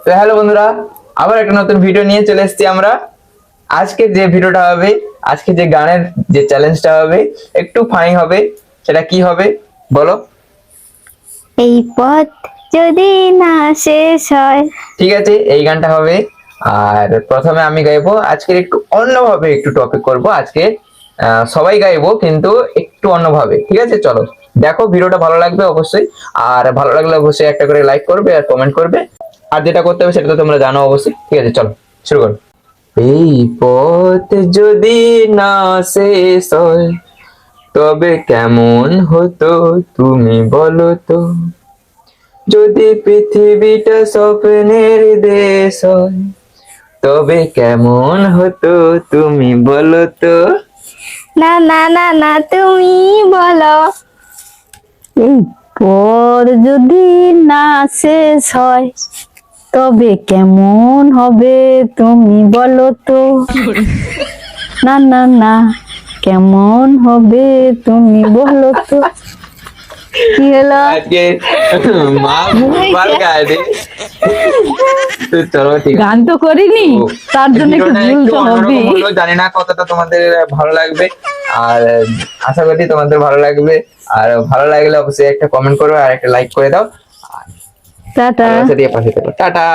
তো হ্যালো বন্ধুরা, আবার একটা নতুন ভিডিও নিয়ে চলে এসেছি আমরা। আজকে যে ভিডিওটা হবে, আজকে যে গানের যে চ্যালেঞ্জটা হবে, একটু ফানি হবে। সেটা কি হবে বলো? এই পথ যদি না শেষ হয়। ঠিক আছে, এই গানটা হবে। আর প্রথমে আমি গাইবো। আজকের একটু অন্যভাবে একটু টপিক করব আজকে। সবাই গাইবো কিন্তু একটু অন্যভাবে। ঠিক আছে, চলো দেখো, ভিডিওটা ভালো লাগবে অবশ্যই। আর ভালো লাগলে অবশ্যই একটা করে লাইক করবে আর কমেন্ট করবে। আর যেটা করতে হবে সেটা তো তোমরা জানো অবশ্যই। ঠিক আছে, চলো শুরু করো। এই পথ যদি না শেষ হয়, তবে কেমন হতো তুমি বলো তো? যদি পৃথিবীটা স্বপ্নের দেশ হয়, তবে কেমন হতো তুমি বলো তো? না না না না, তুমি বলো। এই পথ যদি না শেষ হয় তবে কেমন হবে তুমি বলো তো। না না না, কেমন হবে তুমি বলো তো। কি হলো? আজকে মা ভুলভাল গায় রে। তো চলো ঠিক আছে। গান তো করিনি, তো তার জন্য একটু ভিডিওটা ভুল একটু তো হবে। অন্যরকম হলো, জানি না কতটা তোমাদের ভালো লাগবে। আর আশা করি তোমাদের ভালো লাগবে। আর ভালো লাগলে অবশ্যই একটা কমেন্ট করো আর একটা লাইক করে দাও। আর টাটা। ভালোবাসা দিয়ে পাশে থেকো। টাটা।